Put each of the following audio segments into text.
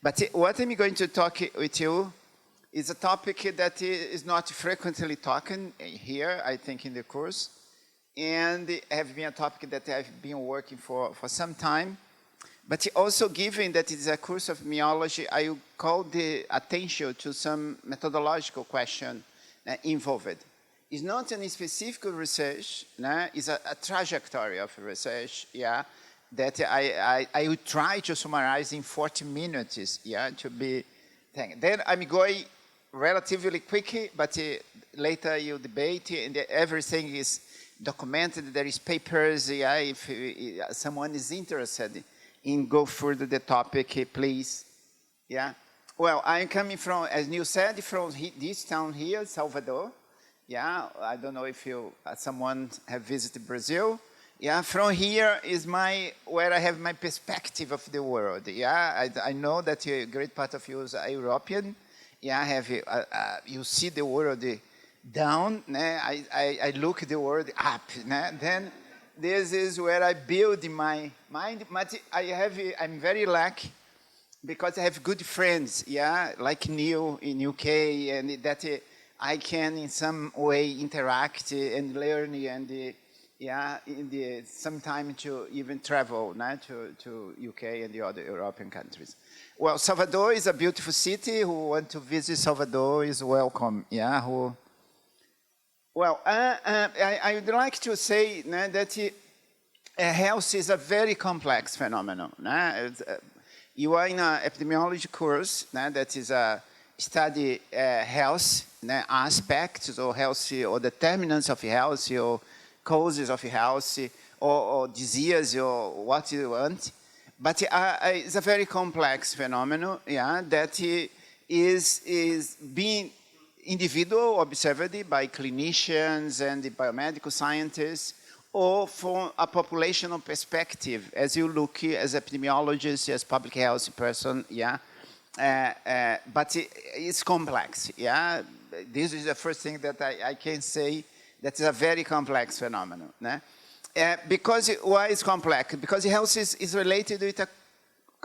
But what I'm going to talk with you is a topic that is not frequently talking here, I think, in the course, and have been a topic that I've been working for some time. But also, given that it's a course of meology, I will call the attention to some methodological question involved. It's not any specific research, it's a trajectory of research, that I will try to summarize in 40 minutes, to be thing. Then I'm going relatively quickly, but later you debate, and everything is documented. There is papers, if someone is interested in go further the topic, please, Well, I'm coming from, as you said, from this town here, Salvador, I don't know if you, someone have visited Brazil. From here is where I have my perspective of the world. I know that a great part of you is European. You see the world down. I look the world up. Then this is where I build my mind. But I'm very lucky because I have good friends. Like Neil in UK, and that I can in some way interact and learn and. Sometime to even travel to UK and the other European countries. Well, Salvador is a beautiful city. Who want to visit Salvador is welcome. Well, I would like to say that health is a very complex phenomenon. You are in an epidemiology course that is a study health aspects or health or determinants of health or causes of health or disease or what you want. But it's a very complex phenomenon, that is being individual observed by clinicians and the biomedical scientists, or from a populational perspective, as you look as epidemiologist, as public health person, but it's complex, This is the first thing that I can say. That is a very complex phenomenon. Because why is complex? Because health is related with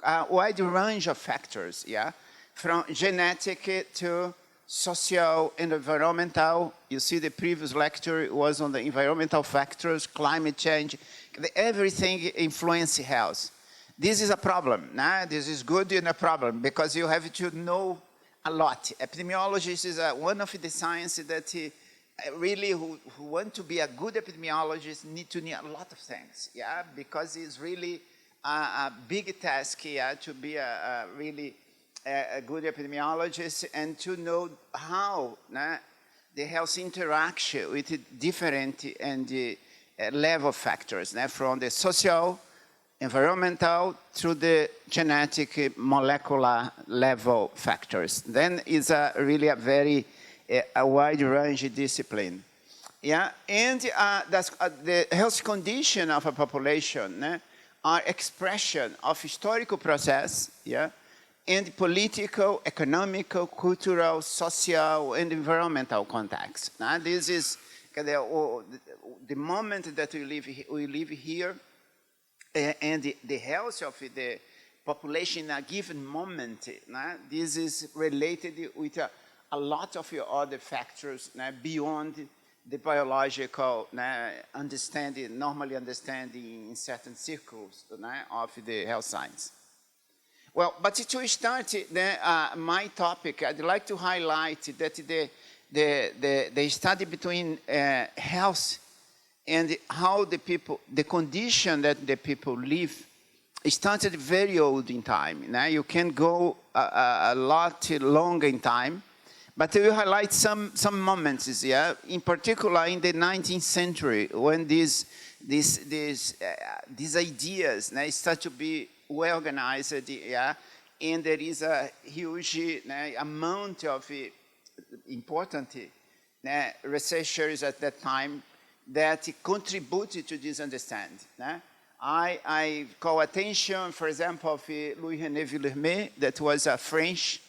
a wide range of factors, from genetic to social and environmental. You see, the previous lecture was on the environmental factors, climate change. Everything influences health. This is a problem. This is good and a problem because you have to know a lot. Epidemiology is one of the sciences that really, who want to be a good epidemiologist need a lot of things, because it's really a big task to be a really a good epidemiologist and to know how the health interaction with different and level factors, from the social, environmental through the genetic, molecular level factors. Then it's really a very a wide range of discipline. And that's, the health condition of a population are expression of historical process, and political, economical, cultural, social, and environmental context. This is the moment that we live here, and the health of the population in a given moment. This is related with a lot of your other factors beyond the biological understanding, normally understanding in certain circles of the health science. Well, but to start my topic, I'd like to highlight that the study between health and how the condition that the people live, started very old in time. You can go a lot longer in time. But we highlight some moments, in particular in the 19th century, when these ideas start to be well organized, and there is a huge amount of important researchers at that time that contributed to this understanding. I call attention, for example, of Louis-René Villermé, that was a French.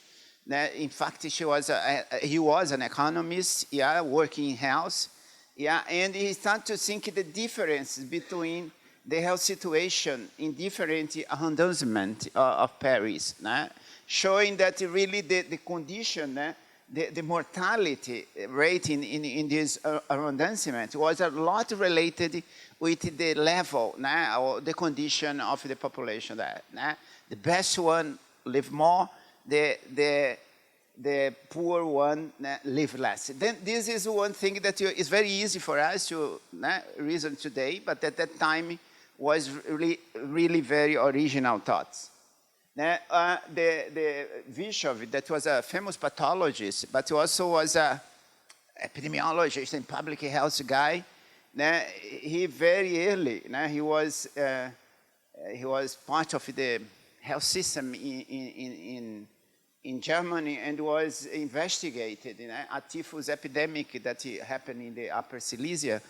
In fact, he was an economist, working in health, and he started to think the difference between the health situation in different arrondissements of Paris. showing that really the condition, the mortality rate in this arrondissement was a lot related with the level, or the condition of the population there. The best one live more, the poor one live less. Then this is one thing that is very easy for us to reason today, but at that time was really very original thoughts. The Virchow, that was a famous pathologist, but also was a epidemiologist and public health guy. He very early, he was part of the health system in Germany and was investigated a typhus epidemic that happened in the Upper Silesia.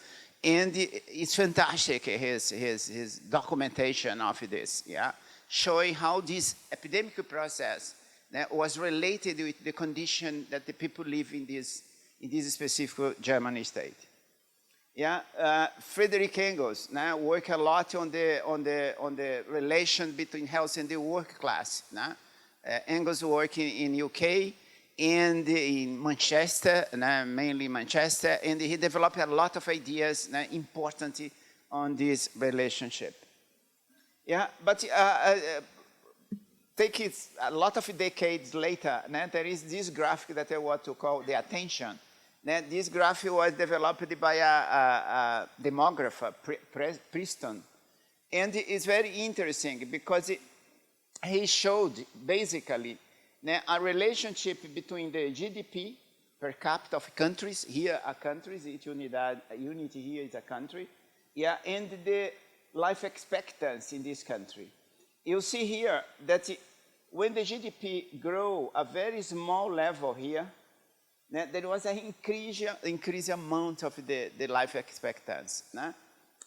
And it's fantastic, his documentation of this, showing how this epidemic process was related with the condition that the people live in this specific German state. Friedrich Engels worked a lot on the relation between health and the work class. Engels worked in UK and in Manchester, mainly Manchester, and he developed a lot of ideas important on this relationship. But take it a lot of decades later, there is this graphic that I want to call the attention. This graphic was developed by a demographer, Preston, and it's very interesting because he showed basically a relationship between the GDP per capita of countries, here are countries, each unit here is a country, and the life expectancy in this country. You see here that when the GDP grew a very small level here, there was an increased amount of the life expectancy.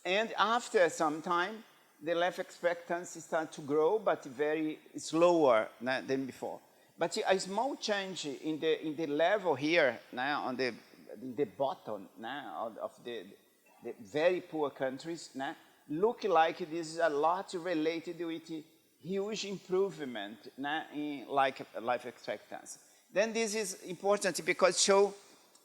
And after some time, the life expectancy started to grow, but very slower than before. But a small change in the level here, on the bottom of the very poor countries, look like this is a lot related with huge improvement in life expectancy. Then this is important because show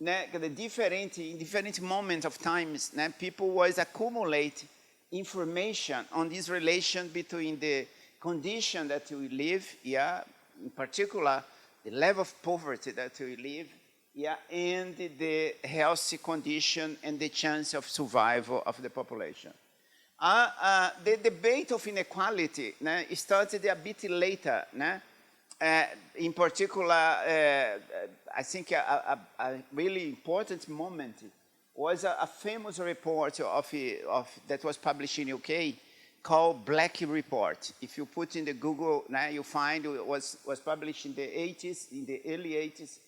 the different moments of times, people was accumulate information on this relation between the condition that we live, in particular the level of poverty that we live, and the healthy condition and the chance of survival of the population. The debate of inequality started a bit later. In particular, I think a really important moment was a famous report that was published in UK called Black Report. If you put in the Google, you find it was published in the 80s, in the early 80s,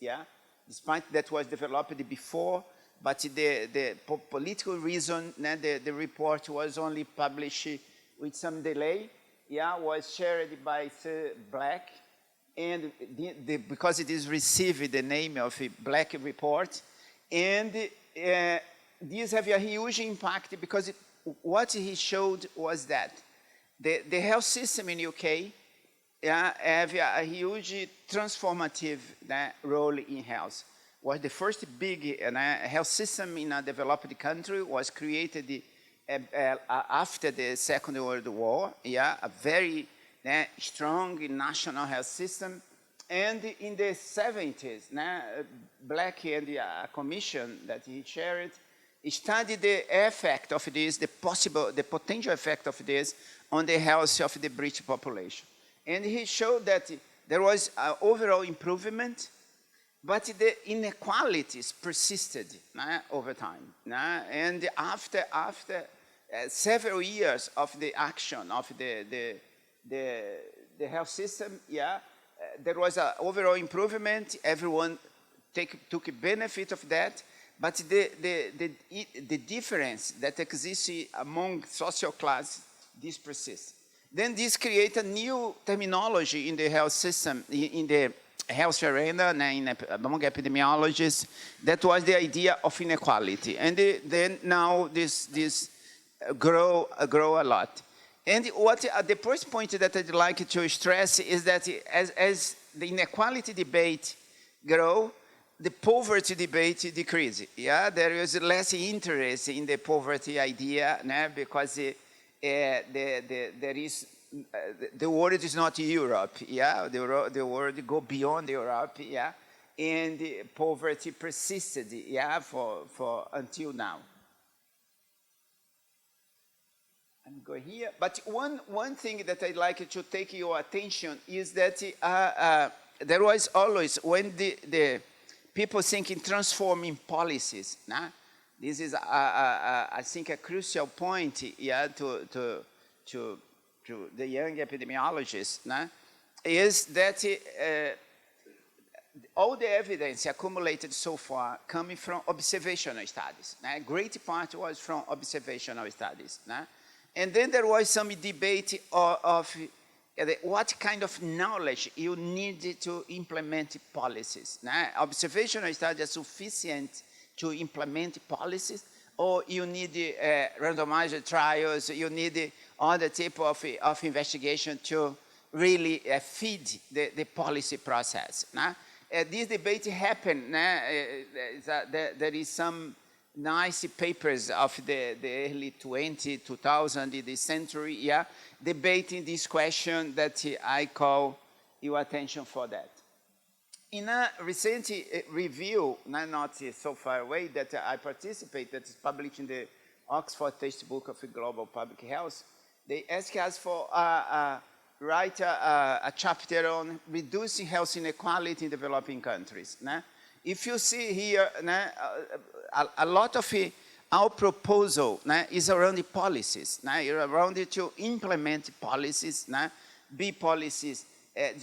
despite that was developed before, but the political reason, the report was only published with some delay, was shared by Sir Black, and because it is received the name of a Black Report, and these have a huge impact because what he showed was that the health system in UK have a huge transformative role in health. Was the first big health system in a developed country, was created after the Second World War, a very strong national health system. And in the 70s, Black and a commission that he chaired studied the effect of this, the potential effect of this on the health of the British population. And he showed that there was an overall improvement, but the inequalities persisted over time. And after several years of the action of the health system, there was an overall improvement. Everyone took benefit of that, but the difference that exists among social classes, this persists. Then this creates a new terminology in the health system, in the health arena, among epidemiologists. That was the idea of inequality. And then now this grow a lot. And what the first point that I'd like to stress is that as the inequality debate grow, the poverty debate decrease. Yeah, there is less interest in the poverty idea, because there is the world is not Europe. Yeah, the world go beyond Europe. Yeah, and the poverty persisted. Yeah, for until now. I'm going here, but one thing that I'd like to take your attention is that there was always, when the people think in transforming policies, this is, I think, a crucial point, yeah, to the young epidemiologists, is that all the evidence accumulated so far coming from observational studies. A great part was from observational studies. And then there was some debate of what kind of knowledge you need to implement policies. Observational studies are sufficient to implement policies, or you need randomized trials, you need other type of investigation to really feed the policy process. This debate happened. There is some nice papers of the early 2000 in this century, yeah, debating this question that I call your attention for that. In a recent review, not so far away, that I participate, that is published in the Oxford Textbook of Global Public Health, they ask us for write a chapter on reducing health inequality in developing countries. If you see here, a lot of our proposal is around the policies, around it to implement policies, be policies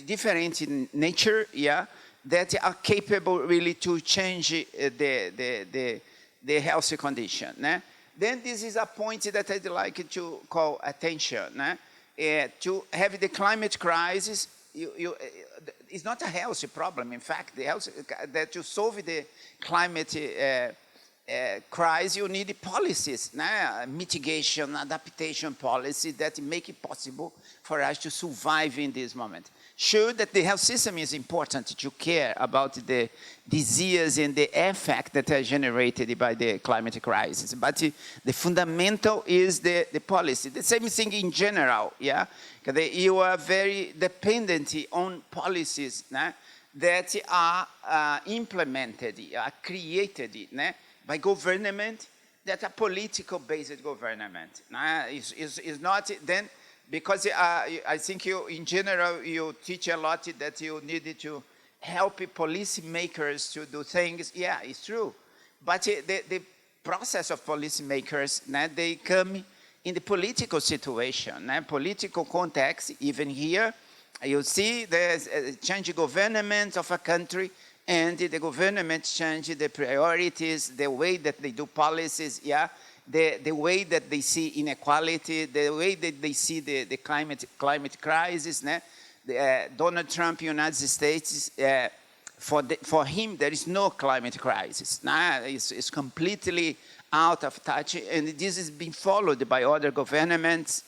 different in nature, yeah, that are capable really to change the health condition. Then this is a point that I'd like to call attention. To have the climate crisis, it's not a health problem. In fact, that to solve the climate crisis, you need policies, mitigation, adaptation policies that make it possible for us to survive in this moment. Sure that the health system is important to care about the disease and the effect that are generated by the climate crisis, but the fundamental is the policy. The same thing in general, yeah? You are very dependent on policies that are implemented, are created by government that are political-based government. Is not then, because I think you, in general, you teach a lot that you need to help policymakers to do things. Yeah, it's true. But the process of policymakers, they come in the political situation, political context. Even here, you see there's a change government of a country, and the government change the priorities, the way that they do policies, yeah, the way that they see inequality, the way that they see the climate crisis. Donald Trump, United States, for him, there is no climate crisis. It's completely out of touch, and this is being followed by other governments.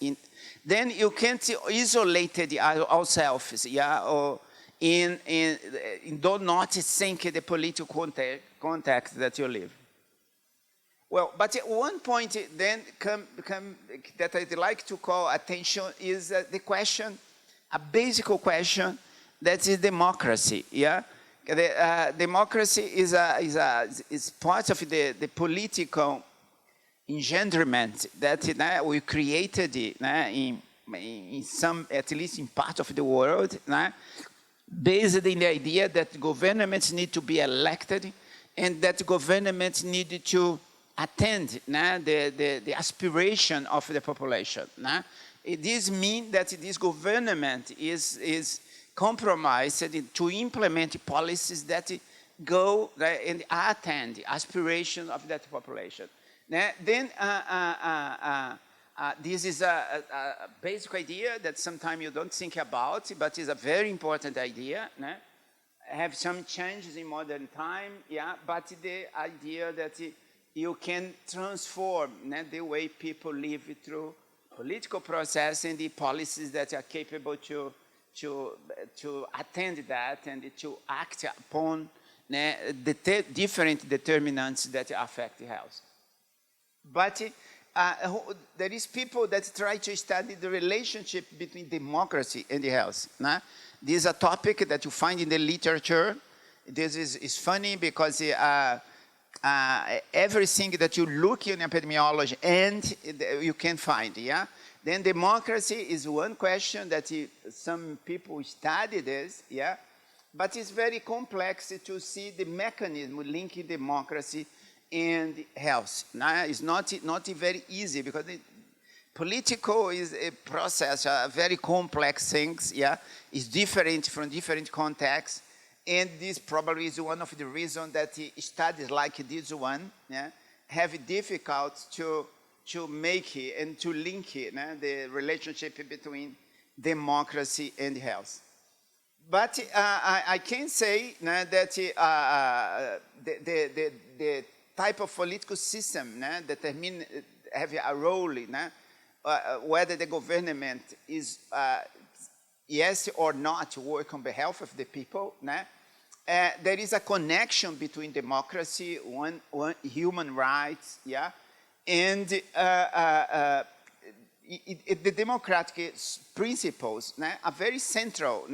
Then you can't isolate ourselves, yeah, or do not think the political context that you live. Well, but one point then that I'd like to call attention is the question, a basic question, that is democracy. Yeah, democracy is part of the political engenderment that we created in some, at least in part of the world, based in the idea that governments need to be elected, and that governments need to attend the aspiration of the population. This means that this government is compromised to implement policies that go and attend the aspiration of that population. Then this is a basic idea that sometimes you don't think about, but is a very important idea. Have some changes in modern time, yeah, but the idea that you can transform the way people live through political process and the policies that are capable to to attend that and to act upon the different determinants that affect health. But there is people that try to study the relationship between democracy and health. This is a topic that you find in the literature. This is funny because everything that you look in epidemiology and you can find, yeah? Then democracy is one question that some people study this, yeah? But it's very complex to see the mechanism linking democracy and health. It's not very easy because political is a process, very complex things, yeah? It's different from different contexts. And this probably is one of the reasons that studies like this one, yeah, have difficult to make it and to link it, the relationship between democracy and health. But I can say that the type of political system that have a role in whether the government is yes or not work on behalf of the people. There is a connection between democracy, one human rights, yeah, and the democratic principles are very central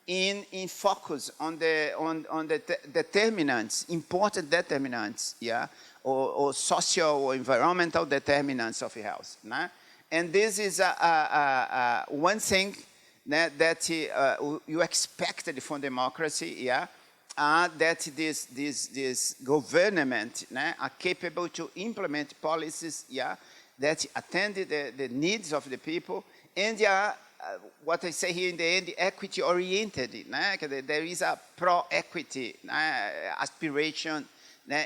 in focus on the determinants, important determinants, yeah, or social or environmental determinants of health. And this is one thing that you expected from democracy, yeah, that this government are capable to implement policies, yeah, that attend the needs of the people, and what I say here in the end, equity-oriented. There is a pro-equity aspiration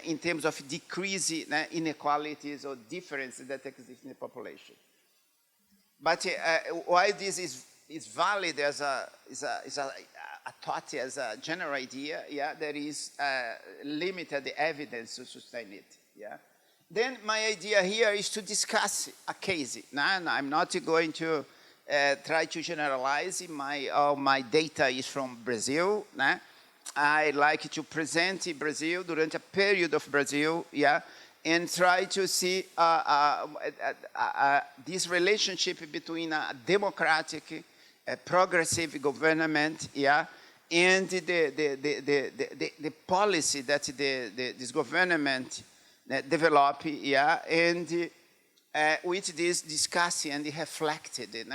in terms of decreasing inequalities or differences that exist in the population. But why this is valid as a thought, as a general idea, yeah, there is limited evidence to sustain it, yeah. Then my idea here is to discuss a case. I'm not going to try to generalize. All my data is from Brazil. I like to present Brazil during a period of Brazil, yeah, and try to see this relationship between a democratic, progressive government, yeah, and the policy that this government develop, yeah, and with this discussing and reflected in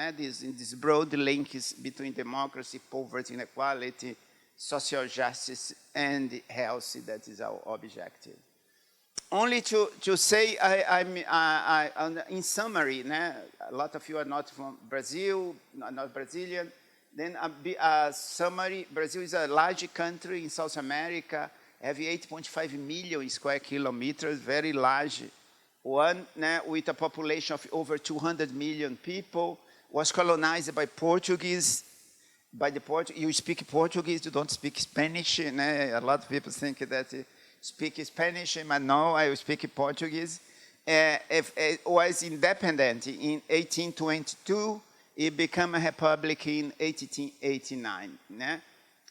this broad links between democracy, poverty, inequality, social justice, and health. That is our objective. Only to say, in summary, a lot of you are not from Brazil, not Brazilian. Then a summary, Brazil is a large country in South America, have 8.5 million square kilometers, very large one, with a population of over 200 million people, was colonized by Portuguese. You speak Portuguese, you don't speak Spanish. A lot of people think that you speak Spanish, but no, I speak Portuguese. It was independent in 1822. It became a republic in 1889.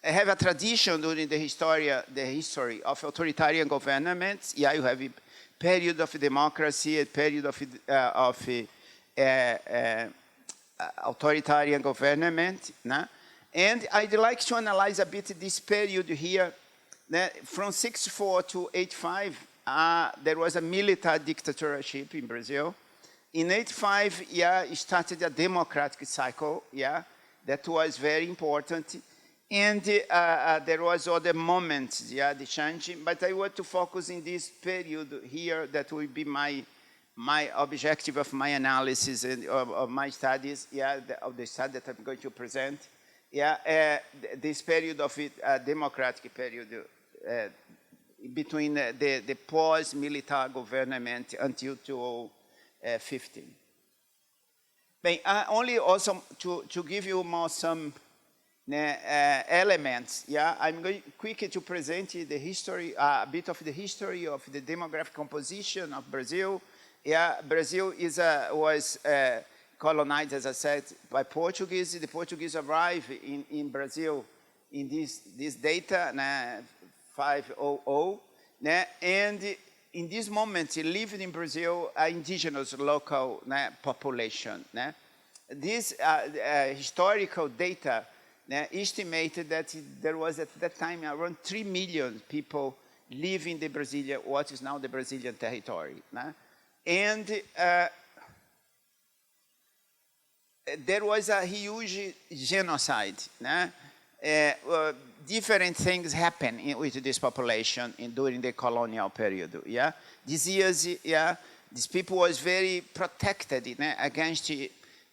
I have a tradition during the history of authoritarian governments. Yeah, you have a period of democracy, a period of authoritarian government. And I'd like to analyze a bit this period here. From 64 to 85, there was a military dictatorship in Brazil. In 85, yeah, it started a democratic cycle, yeah, that was very important. And there was other moments, yeah, the changing, but I want to focus in this period here that will be my objective of my analysis and of my studies, yeah, of the study that I'm going to present. Yeah, this period of it, democratic period between the post-military government until 2015. But only also to give you more some elements, yeah, I'm going quickly to present the history, a bit of the history of the demographic composition of Brazil. Yeah, Brazil was colonized, as I said, by Portuguese. The Portuguese arrived in Brazil in this data, 500, and in this moment, living in Brazil, indigenous local population. This historical data estimated that there was at that time around 3 million people living in the Brazilian, what is now the Brazilian territory. And there was a huge genocide. Different things happened with this population during the colonial period. Yeah, disease. Yeah, these people was very protected against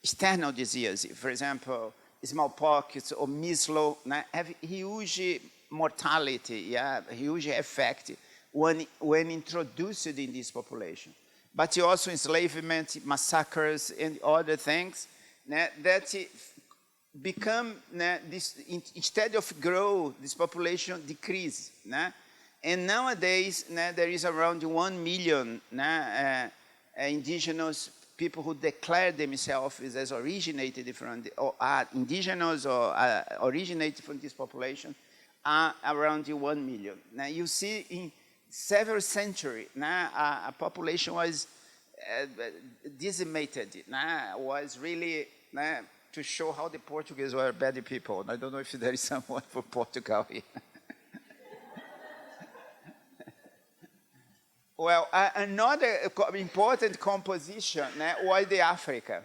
external disease. For example, smallpox or measles have huge mortality. Yeah, huge effect when introduced in this population. But also enslavement, massacres, and other things that become this, instead of grow, this population decrease. And nowadays there is around 1 million indigenous people who declare themselves as originated from or are indigenous or originated from this population are around 1 million. Now you see in several centuries a population was decimated, was really to show how the Portuguese were bad people. I don't know if there is someone from Portugal here. Well, another important composition was the Africa.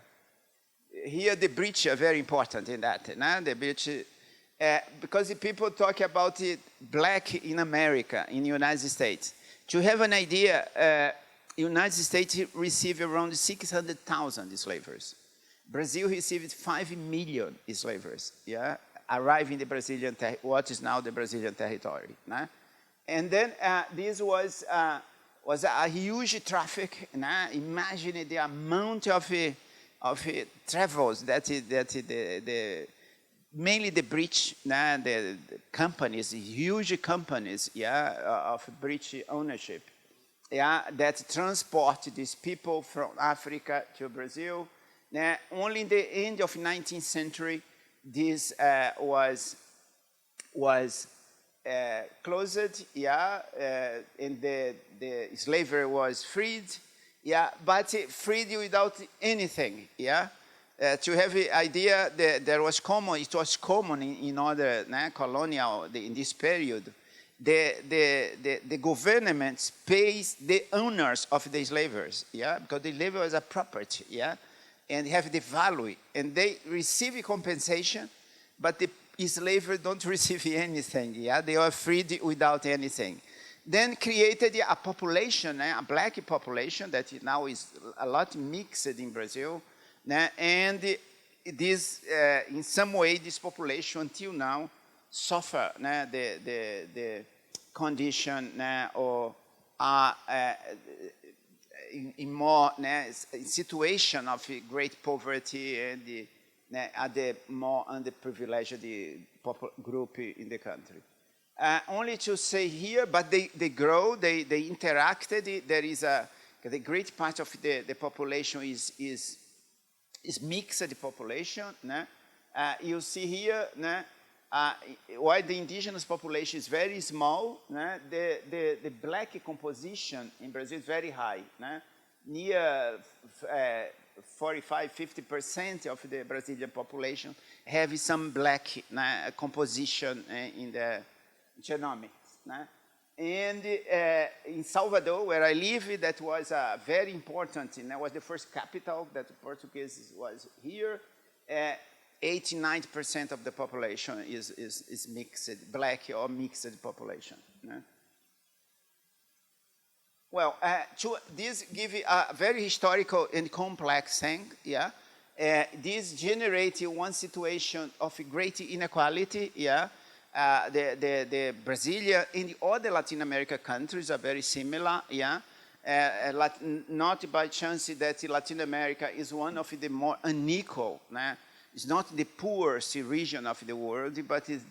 Here the breach are very important in that. The breach, because the people talk about it, black in America, in the United States. To have an idea, United States received around 600,000 slavers. Brazil received 5 million slavers, arriving in the Brazilian, what is now the Brazilian territory. And then this was a huge traffic. Imagine the amount of travels that mainly the British, the companies, huge companies, of British ownership, that transport these people from Africa to Brazil. Only in the end of 19th century, this was closed, and the slavery was freed, but freed without anything, to have an idea, it was common in other colonial, in this period, the government pays the owners of the slavers, because the slaver was a property, and have the value, and they receive compensation, but the slavers don't receive anything. They are freed without anything. Then created a population, a black population that now is a lot mixed in Brazil, and this, in some way, this population until now suffer the condition or in more situation of great poverty and are the more underprivileged group in the country. Only to say here, but they grow, they interacted. There is the great part of the population is mixed population. You see here, while the indigenous population is very small, the black composition in Brazil is very high. Near 45–50% of the Brazilian population have some black composition in the genomics. And in Salvador, where I live, that was very important. That was the first capital that the Portuguese was here. 89% of the population is mixed, black or mixed population. Well, this gives a very historical and complex thing. This generates one situation of great inequality. The Brazilian and the other Latin American countries are very similar. Not by chance that Latin America is one of the more unequal. It's not the poorest region of the world, but it's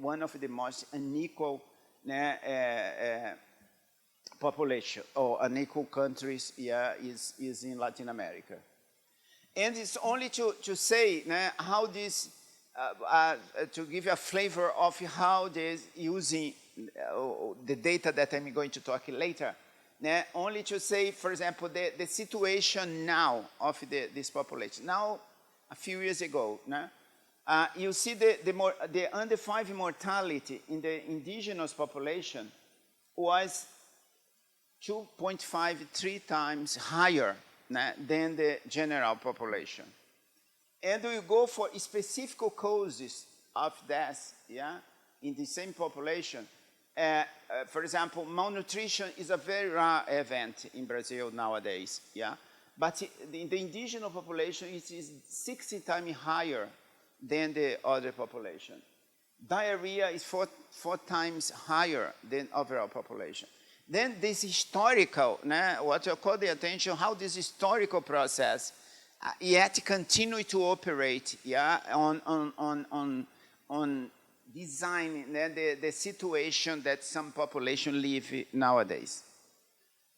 one of the most unequal population or unequal countries is in Latin America. And it's only to say how this, to give you a flavor of how this using the data that I'm going to talk later. Only to say, for example, the situation now of this population. Now, a few years ago, you see the under 5 mortality in the indigenous population was 2.5, 3 times higher than the general population. And we go for specific causes of death, in the same population. For example, malnutrition is a very rare event in Brazil nowadays, But in the indigenous population, it is 60 times higher than the other population. Diarrhea is four times higher than overall population. Then this historical, what I call the attention, how this historical process yet continue to operate, on designing the situation that some population live nowadays.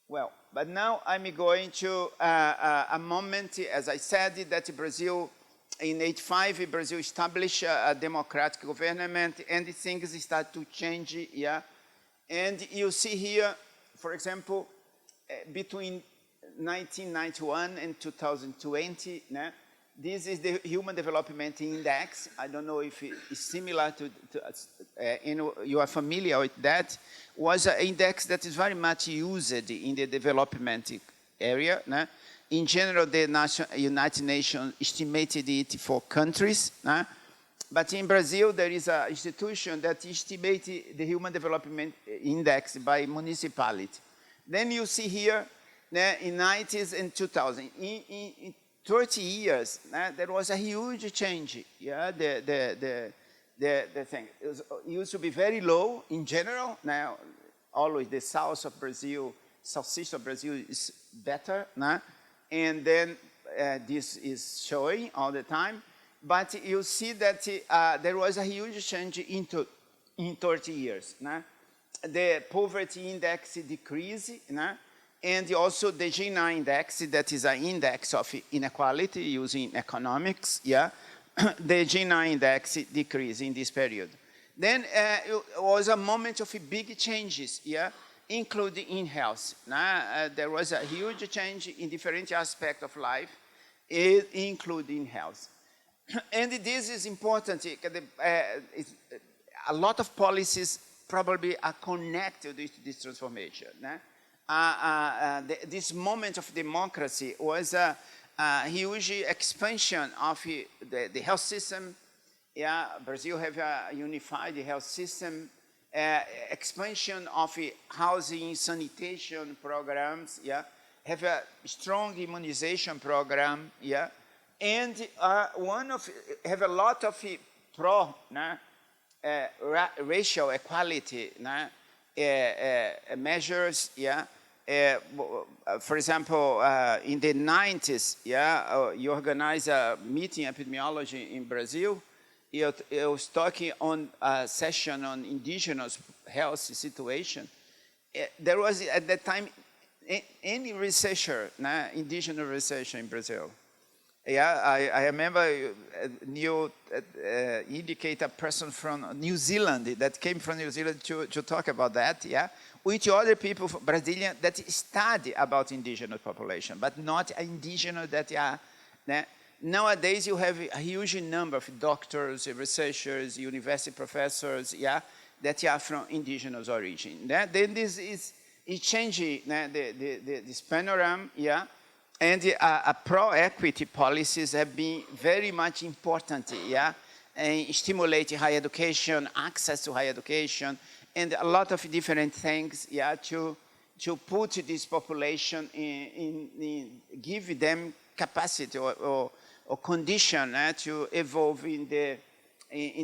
Well, but now I'm going to a moment, as I said, that Brazil, in 1985, Brazil established a democratic government, and things start to change, And you see here, for example, between 1991 and 2020, this is the Human Development Index. I don't know if it's similar to you are familiar with that. Was an index that is very much used in the development area. In general, the United Nations estimated it for countries. But in Brazil, there is an institution that estimates the Human Development Index by municipality. Then you see here, in 90s and 2000, in 30 years, there was a huge change. The thing it used to be very low in general. Now, always the south of Brazil, southeast of Brazil is better. And then this is showing all the time. But you see that there was a huge change in 30 years. The poverty index decreased, and also the G9 index, that is an index of inequality using economics, The G9 index decreased in this period. Then it was a moment of big changes, including in health. There was a huge change in different aspects of life, including health. And this is important. A lot of policies probably are connected with this transformation. This moment of democracy was a huge expansion of the health system. Brazil have a unified health system. Expansion of housing, sanitation programs. Have a strong immunization program. And have a lot of racial equality measures, For example, in the 90s, you organized a meeting epidemiology in Brazil. It was talking on a session on indigenous health situation. There was at that time any researcher, indigenous researcher in Brazil. I remember you indicate a person from New Zealand that came from New Zealand to talk about that, with other people from Brazilian that study about indigenous population, but not indigenous that are. Nowadays you have a huge number of doctors, researchers, university professors, that are from indigenous origin. Then this is changing this panorama, And pro-equity policies have been very much important, and stimulate higher education, access to higher education, and a lot of different things, to put this population give them capacity or condition to evolve in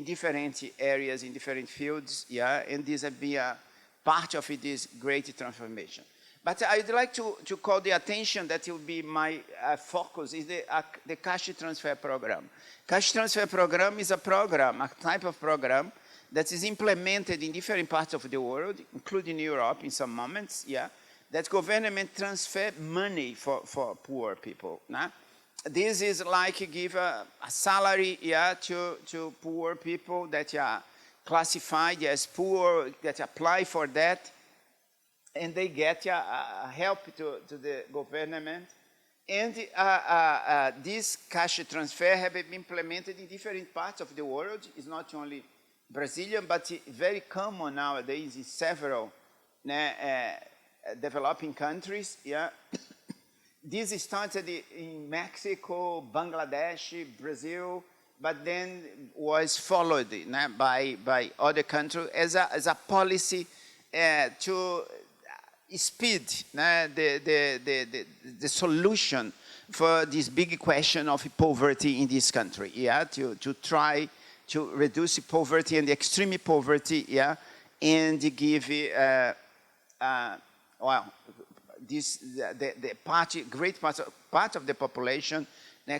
different areas, in different fields, and this has been a part of this great transformation. But I'd like to call the attention that will be my focus is the cash transfer program. Cash transfer program is a program, a type of program that is implemented in different parts of the world, including Europe in some moments, that government transfer money for poor people. this is like give a salary, yeah, to poor people that are classified as poor, that apply for that, and they get help to the government. And this cash transfer have been implemented in different parts of the world. It's not only Brazilian, but very common nowadays in several developing countries. Yeah. This started in Mexico, Bangladesh, Brazil, but then was followed by other countries as a policy to speed the solution for this big question of poverty in this country. Yeah, to try to reduce poverty and the extreme poverty. Yeah, and give great part of the population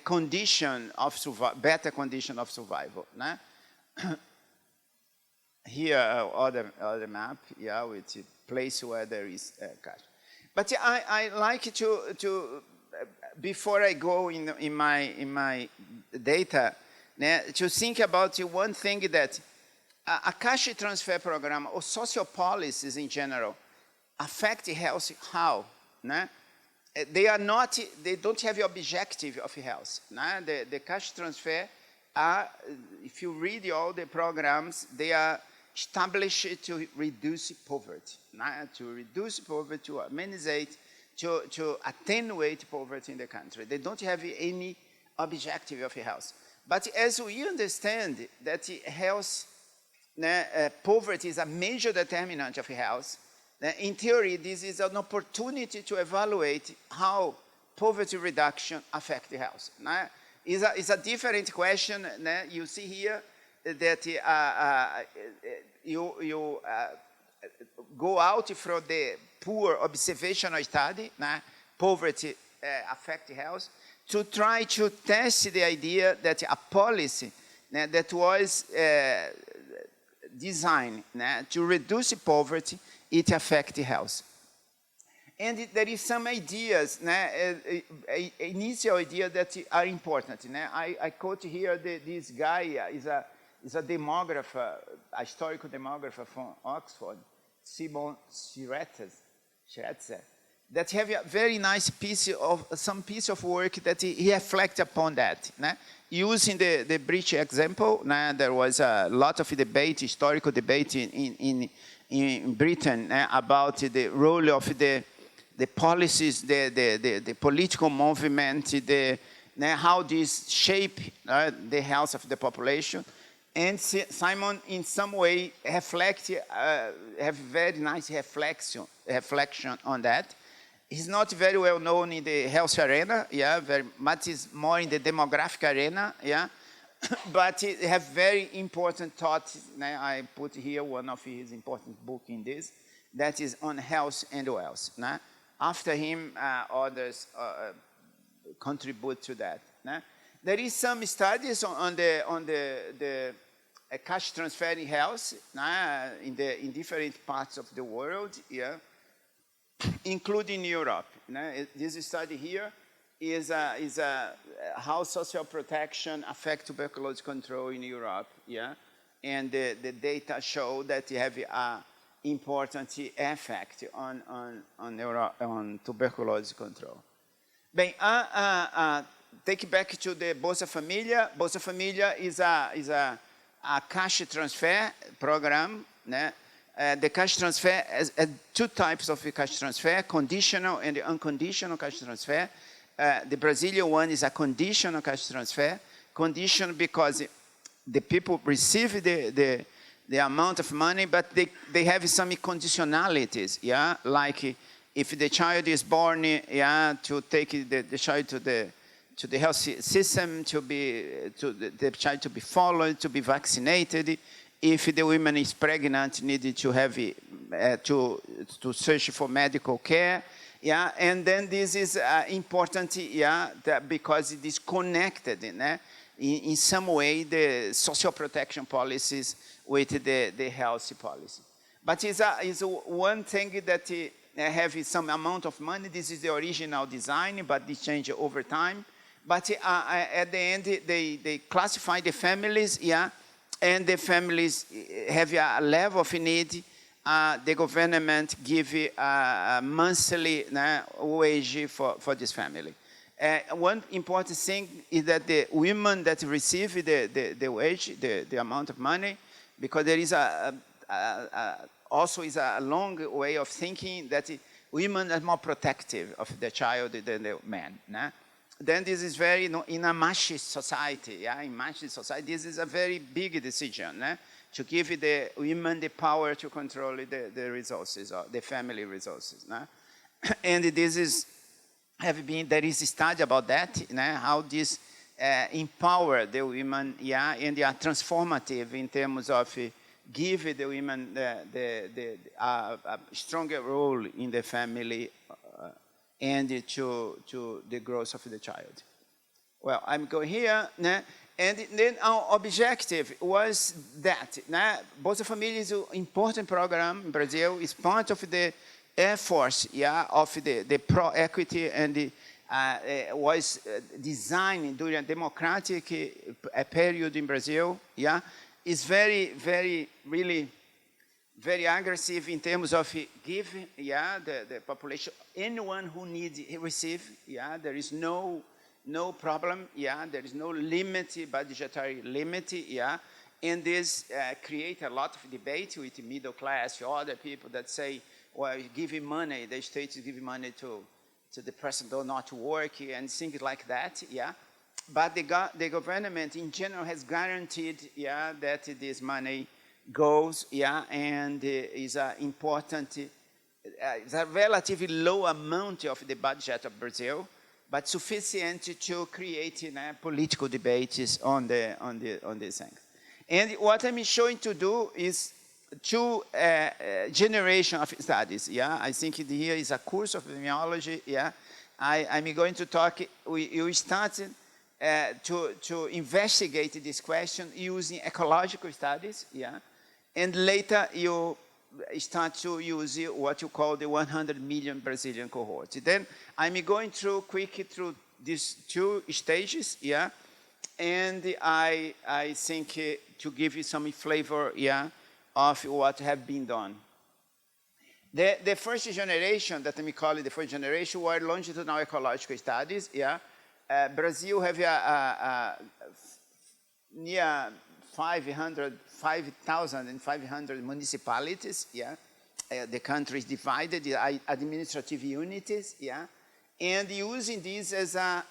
condition of better condition of survival. Here, other map, yeah, with a place where there is cash. But I like to before I go in my data, to think about one thing that a cash transfer program or social policies in general affect health how? They don't have the objective of health. The cash transfer are, if you read all the programs, they are established to reduce poverty, to minimize, to attenuate poverty in the country. They don't have any objective of health. But as we understand that health, poverty is a major determinant of health, in theory, this is an opportunity to evaluate how poverty reduction affects the health. It's a different question. You see here that you go out from the poor observational study, poverty affects health, to try to test the idea that a policy that was designed to reduce poverty, it affects health. And there is some ideas, initial ideas that are important. I quote here this guy is a demographer, a historical demographer from Oxford, Simon Schretzer, that have a very nice piece of work that he reflects upon that. Using the British example, there was a lot of debate, historical debate in Britain about the role of the policies, the political movement, how this shape the health of the population. And Simon, in some way, have very nice reflection on that. He's not very well known in the health arena, yeah, very much is more in the demographic arena, yeah. But he have very important thoughts. I put here one of his important book in this, that is on health and wealth. After him, others contribute to that. There is some studies on the cash transfer in health in different parts of the world, yeah, including Europe. This study here is how social protection affects tuberculosis control in Europe, yeah, and the data show that you have an important effect on tuberculosis control. Bem, take back to the Bolsa Família. Bolsa Família is a cash transfer program. The cash transfer has two types of cash transfer: conditional and unconditional cash transfer. The Brazilian one is a conditional cash transfer. Conditional because the people receive the amount of money, but they have some conditionalities, yeah? Like if the child is born, yeah, to take the child to the health system, the child to be followed, to be vaccinated. If the woman is pregnant, needed to have to search for medical care, yeah. And then this is important, yeah, because it is connected, in some way the social protection policies with the health policy. But it's one thing that have some amount of money. This is the original design, but this changes over time. But at the end, they classify the families, yeah, and the families have a level of need. The government give a monthly wage for this family. One important thing is that the women that receive the wage, the amount of money, because there is also is a long way of thinking that women are more protective of the child than the men. Then this is very, in a machist society, yeah, in machist society, this is a very big decision, to give the women the power to control the resources, or the family resources. And this is, there is a study about that, how this empower the women, yeah, and they are transformative in terms of give the women a stronger role in the family and to the growth of the child. Well, I'm going here, and then our objective was that Bolsa Família is an important program in Brazil. It's part of the efforts, yeah, of the pro-equity, and was designed during a democratic period in Brazil. Yeah, it's really very aggressive in terms of giving, yeah, the population, anyone who needs receive, yeah, there is no problem, yeah, there is no limit, budgetary limit, yeah, and this create a lot of debate with the middle class or other people that say, well, giving money, the state is giving money to the person who not work and things like that, yeah. But the government in general has guaranteed, yeah, that this money goes, yeah, and is an important, it's a relatively low amount of the budget of Brazil, but sufficient to create political debates on these things. And what I'm showing to do is two generations of studies. Yeah, I think here is a course of epidemiology. Yeah, I'm going to talk. You started to investigate this question using ecological studies. Yeah, and later you start to use what you call the 100 million Brazilian cohort. Then I'm going quickly through these two stages, yeah, and I think to give you some flavor, yeah, of what have been done. The first generation, that we call it the first generation, were longitudinal ecological studies, yeah. Brazil have near 5,500 municipalities, yeah. The country is divided, the administrative units, yeah. And using this as a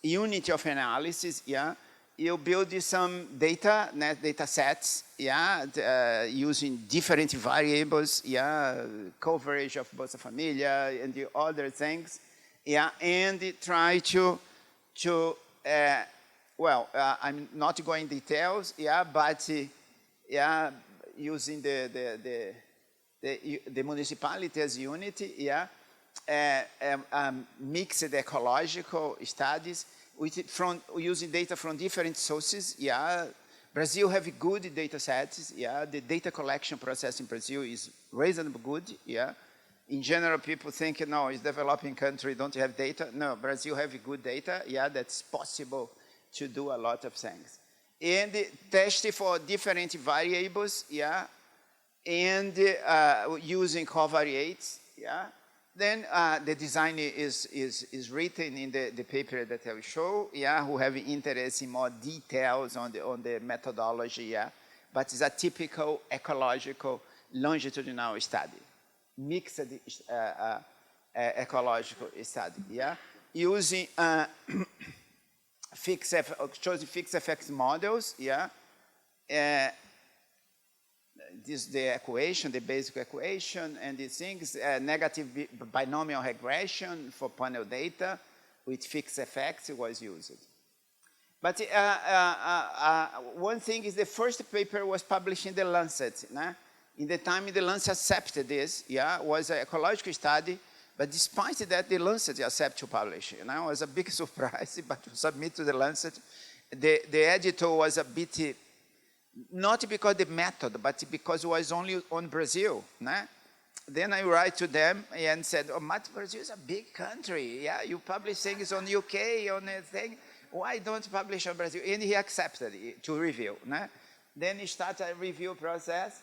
unit of analysis, yeah, you build some data sets, yeah, using different variables, yeah, coverage of Bolsa Família and the other things, yeah, and try to I'm not going details, yeah, but yeah, using the municipality as unit, yeah, mixed ecological studies using data from different sources, yeah. Brazil have good data sets, yeah. The data collection process in Brazil is reasonably good, yeah. In general, people think, no, it's developing country, don't have data. No, Brazil have good data, yeah, that's possible to do a lot of things. And test for different variables, yeah, and using covariates, yeah. Then the design is written in the paper that I will show, yeah, who have interest in more details on the methodology, yeah. But it's a typical ecological longitudinal study, mixed ecological study, yeah, using fixed effects models, yeah. This is the equation, the basic equation, and these things, negative binomial regression for panel data with fixed effects was used. But one thing is the first paper was published in the Lancet. In the time the Lancet accepted this, yeah, was an ecological study, but despite that, the Lancet accepted to publish. It was a big surprise, but to submit to the Lancet, the editor was a bit, not because the method, but because it was only on Brazil. then I write to them and said, oh, Brazil is a big country. Yeah, you publish things on UK, on a thing. Why don't you publish on Brazil? And he accepted it to review. Né? Then he started a review process.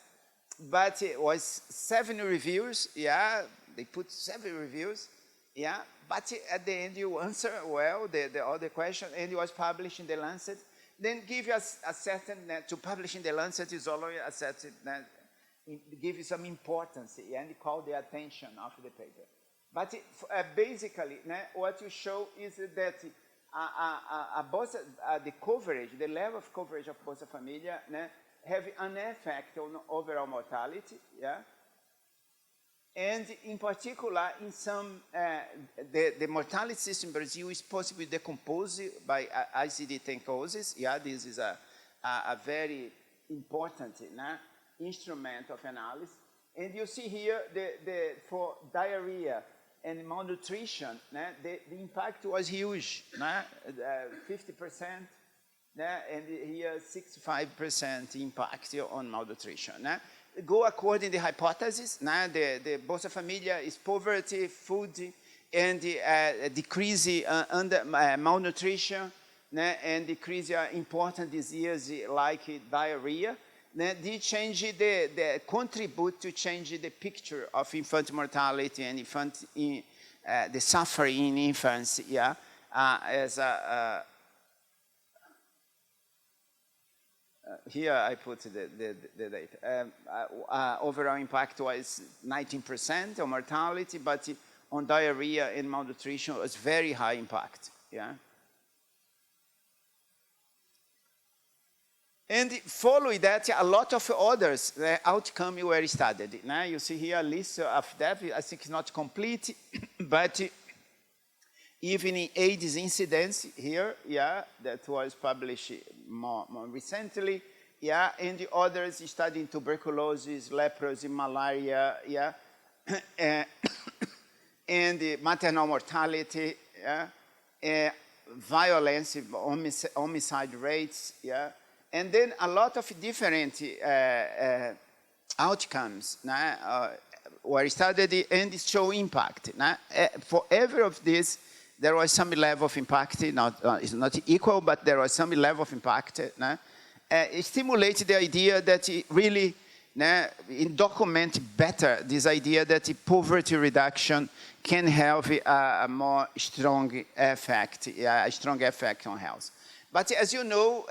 But it was 7 reviews. Yeah, they put 7 reviews. Yeah, but at the end you answer well all the question, and it was published in the Lancet. Then give you a certain, to publish in the Lancet is always a certain, give you some importance, and call the attention of the paper. But basically, what you show is that the coverage, the level of coverage of Bolsa Familia have an effect on overall mortality, yeah? And in particular, in some, the mortality system in Brazil is possibly decomposed by ICD-10 causes. Yeah, this is a very important instrument of analysis. And you see here, for diarrhea and malnutrition, the impact was huge, 50%, and here 65% impact on malnutrition. Go according to the hypothesis. The Bolsa Familia is poverty, food, and decrease under malnutrition, and decrease important diseases like diarrhea. They change the contribute to change the picture of infant mortality and the suffering in infants. Yeah, as a here I put the data. Overall impact was 19% on mortality, but on diarrhea and malnutrition was very high impact. Yeah. And following that, a lot of others outcomes were studied. Now you see here a list of that. I think it's not complete, but even in AIDS incidence here, yeah, that was published more recently, yeah, and the others studying tuberculosis, leprosy, malaria, yeah, and the maternal mortality, yeah, violence, homicide rates, yeah, and then a lot of different outcomes were studied and show impact. For every of these, there was some level of impact, it's not equal, but there was some level of impact. It stimulated the idea that it really document better this idea that poverty reduction can have a more strong effect, a strong effect on health. But as you know,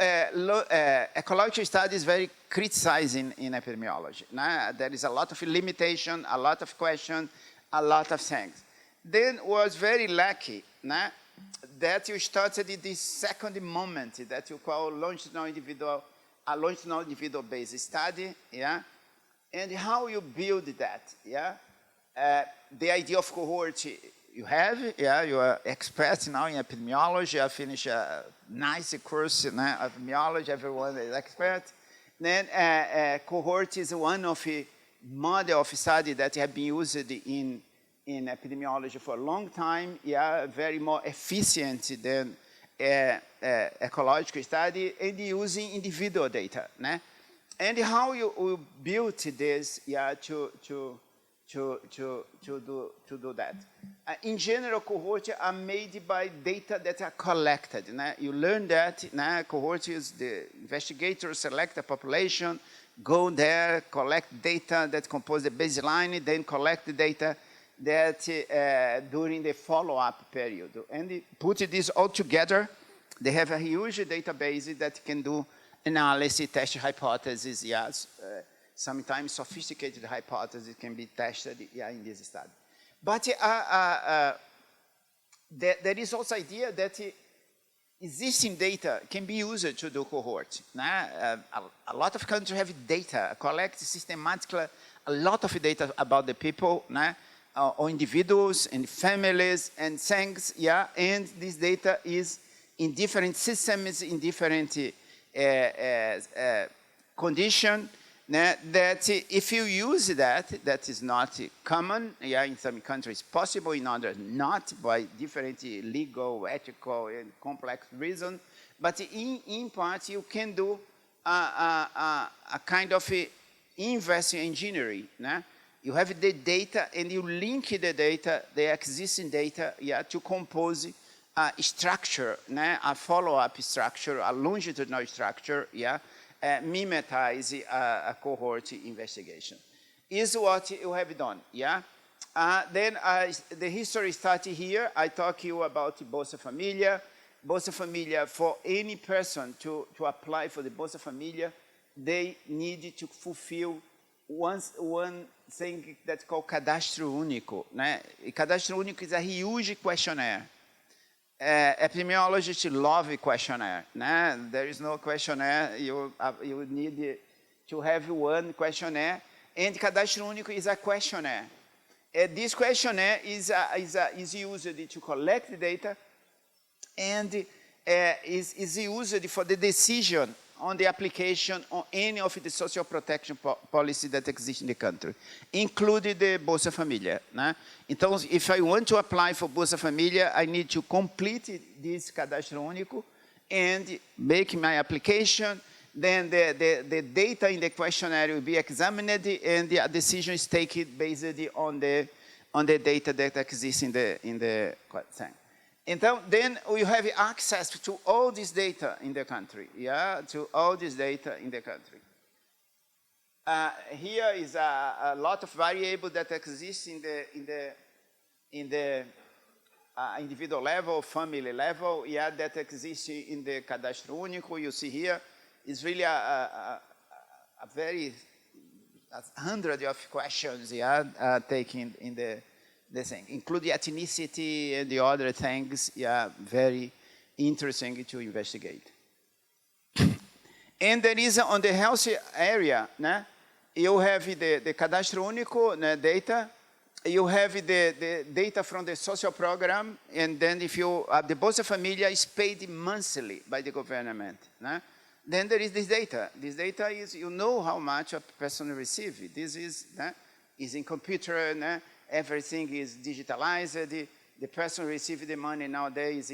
ecological study is very criticizing in epidemiology. There is a lot of limitation, a lot of questions, a lot of things. Then was very lucky that you started this second moment that you call longitudinal individual based study, yeah, and how you build that, yeah. The idea of cohort you have, yeah, you are expert now in epidemiology. I finished a nice course in epidemiology. Everyone is expert. Then cohort is one of the model of study that have been used in epidemiology for a long time, yeah, very more efficient than ecological study, and using individual data. And how you built this, yeah, to do that. In general, cohorts are made by data that are collected. You learn that cohort is the investigators select a population, go there, collect data that compose the baseline, then collect the data that during the follow-up period. And they put this all together. They have a huge database that can do analysis, test hypotheses, yes. Sometimes sophisticated hypotheses can be tested, yeah, in this study. But there is also idea that existing data can be used to do cohort. A lot of countries have data, collect systematically a lot of data about the people, or individuals and families and things, yeah, and this data is in different systems, in different conditions, that if you use that is not common, yeah, in some countries possible, in others not, by different legal, ethical, and complex reasons, but in part you can do a kind of inverse engineering, You have the data and you link the data, the existing data, yeah, to compose a structure, a follow-up structure, a longitudinal structure, yeah, mimetize a cohort investigation. Is what you have done, yeah? Then the history started here. I talk to you about Bolsa Familia. Bolsa Familia, for any person to apply for the Bolsa Familia, they need to fulfill one thing that's called Cadastro Único. Cadastro Único is a huge questionnaire. Epidemiologists love a questionnaire. There is no questionnaire. You need to have one questionnaire. And Cadastro Único is a questionnaire. This questionnaire is used to collect data and is used for the decision on the application on any of the social protection policy that exists in the country, including the Bolsa Familia. Então, if I want to apply for Bolsa Familia, I need to complete this Cadastro Único and make my application. Then the data in the questionnaire will be examined and the decision is taken based on the data that exists in the thing. Então, then we have access to all this data in the country, yeah, to all this data in the country. Here is a lot of variables that exist in the individual level, family level, yeah, that exists in the Cadastro Único. You see here is really a very hundred of questions, yeah, taken in the thing, including ethnicity and the other things, yeah, very interesting to investigate. And there is on the health area, you have the Cadastro Único data, you have the data from the social program, and then if you, the Bolsa Familia is paid monthly by the government. Then there is this data. This data is, you know how much a person receives. This is in computer, everything is digitalized. The person receives the money nowadays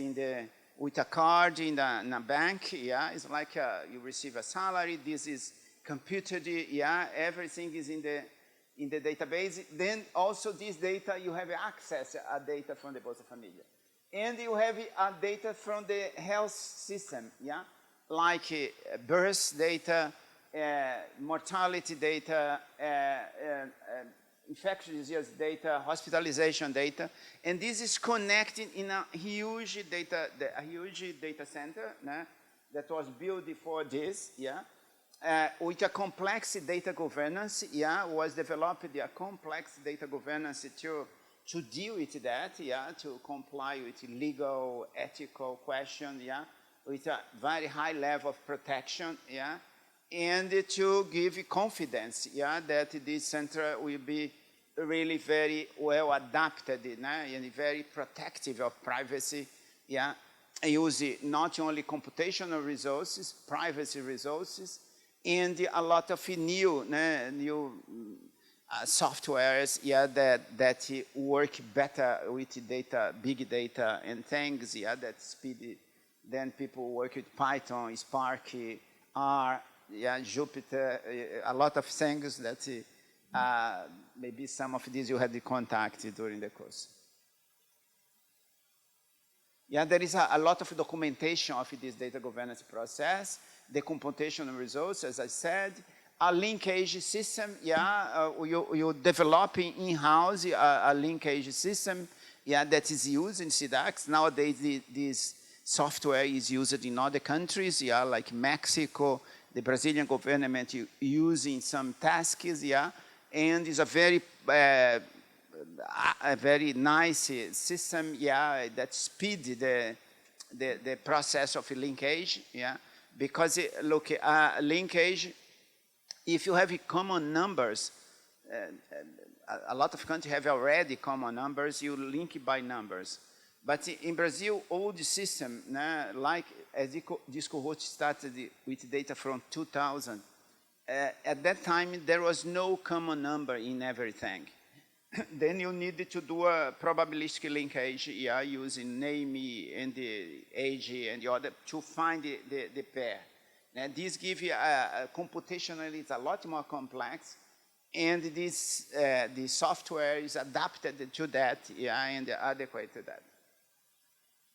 with a card in a bank. Yeah, it's like you receive a salary. This is computed. Yeah, everything is in the database. Then also this data, you have access to data from the Bolsa Familia, and you have data from the health system. Yeah, like birth data, mortality data, infectious disease data, hospitalization data, and this is connected in a huge data center that was built for this, yeah, with a complex data governance, yeah, was developed a complex data governance to deal with that, yeah, to comply with legal, ethical questions, yeah, with a very high level of protection, yeah, and to give confidence, yeah, that this center will be really very well adapted, and very protective of privacy, yeah, using not only computational resources, privacy resources, and a lot of new softwares, yeah, that work better with data, big data and things, yeah, that speed. Then people work with Python, Spark, R, yeah, Jupyter, a lot of things that maybe some of these you had the contact during the course. Yeah, there is a lot of documentation of this data governance process, the computational results, as I said, a linkage system, yeah, you developing in-house a linkage system, yeah, that is used in CDAX. Nowadays, this software is used in other countries, yeah, like Mexico, the Brazilian government using some tasks, yeah, and it's a very nice system, yeah, that speed the process of linkage, yeah, because look, linkage, if you have common numbers, a lot of countries have already common numbers, you link by numbers. But in Brazil, all the system, like as this cohort started with data from 2000, at that time there was no common number in everything. Then you needed to do a probabilistic linkage, yeah, using name and the age and the other to find the pair. Now, this gives you computationally, it's a lot more complex, and this the software is adapted to that, yeah, and adequate to that.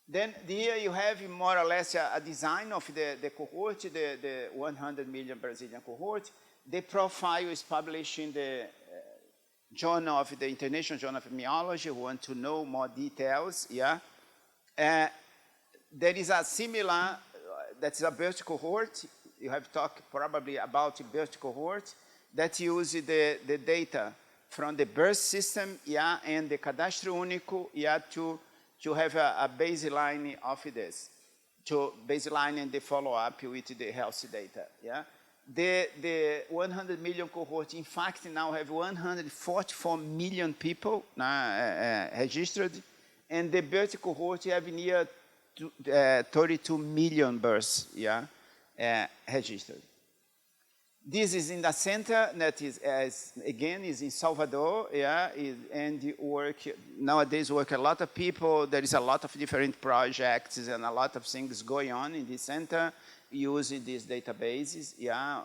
Then here you have more or less a design of the cohort, the 100 million Brazilian cohort. The profile is published in the Journal of the International Journal of Epidemiology, who want to know more details, yeah. There is a similar, that's a birth cohort. You have talked probably about birth cohort that use the data from the birth system, yeah, and the Cadastro Único, yeah, to have a baseline of this, to baseline and the follow-up with the health data, yeah. The 100 million cohort, in fact, now have 144 million people registered, and the birth cohort have near 32 million births, yeah, registered. This is in the center that is, again, is in Salvador, yeah, and nowadays work a lot of people. There is a lot of different projects and a lot of things going on in this center using these databases, yeah.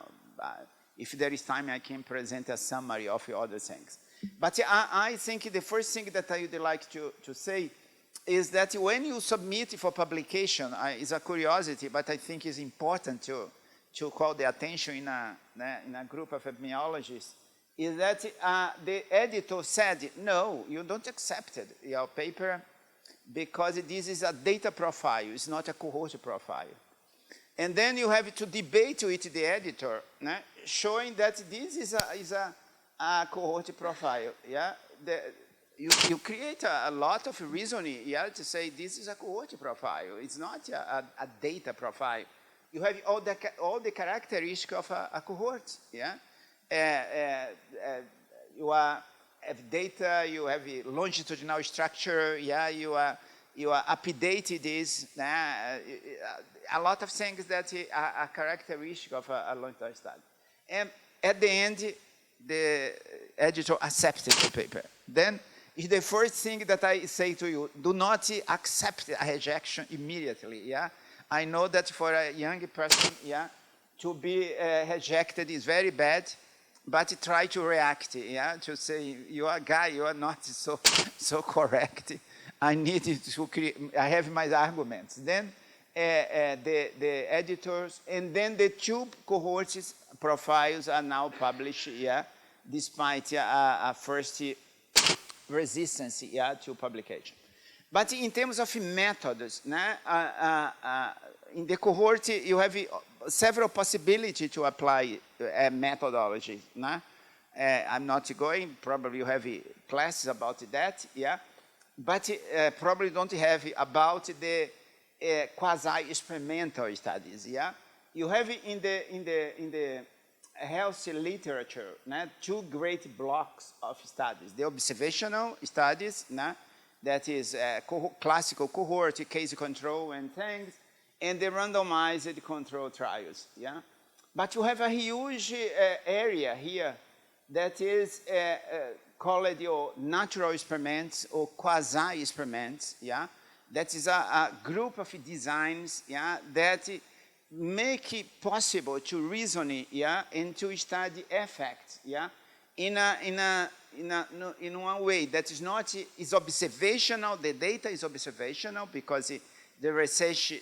If there is time, I can present a summary of other things. But I think the first thing that I would like to say is that when you submit for publication, it's a curiosity, but I think it's important to call the attention in a group of epidemiologists, is that the editor said, no, you don't accept it, your paper, because this is a data profile, it's not a cohort profile. And then you have to debate with the editor, showing that this is a cohort profile, yeah? You create a lot of reasoning, yeah, to say this is a cohort profile, it's not a data profile. You have all the characteristics of a cohort, yeah? You have data, you have a longitudinal structure, yeah? You are updated this, a lot of things that are characteristic of a longitudinal study. And at the end, the editor accepted the paper. Then, the first thing that I say to you, do not accept a rejection immediately, yeah? I know that for a young person, yeah, to be rejected is very bad, but try to react, yeah, to say, you are a guy, you are not so correct. I need to create, I have my arguments. Then the editors, and then the two cohorts profiles are now published, yeah, despite a first resistance, yeah, to publication. But in terms of methods, in the cohort, you have several possibilities to apply methodology. I'm not going, probably you have classes about that, yeah? But probably don't have about the quasi-experimental studies, yeah? You have in the health literature, two great blocks of studies. The observational studies, that is classical cohort, case control and things, and the randomized control trials, yeah? But you have a huge area here that is called your natural experiments or quasi-experiments, yeah? That is a group of designs, yeah, that make it possible to reason, yeah, and to study effects, yeah, in one way that is not, is observational, the data is observational because the research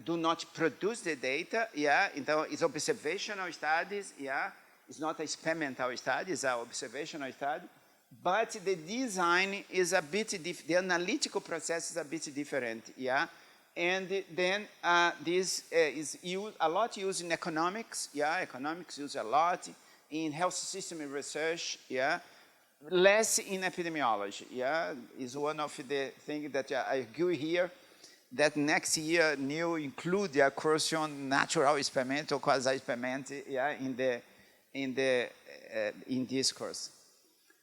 do not produce the data, yeah, it's observational studies, yeah, it's not experimental study, it's an observational study, but the design is a bit different, the analytical process is a bit different, yeah, and then this is a lot used in economics, yeah, economics use a lot, in health system research, yeah, less in epidemiology, yeah, is one of the things that I agree here, that next year new include the accretion natural experiment or quasi-experiment, yeah, in this course.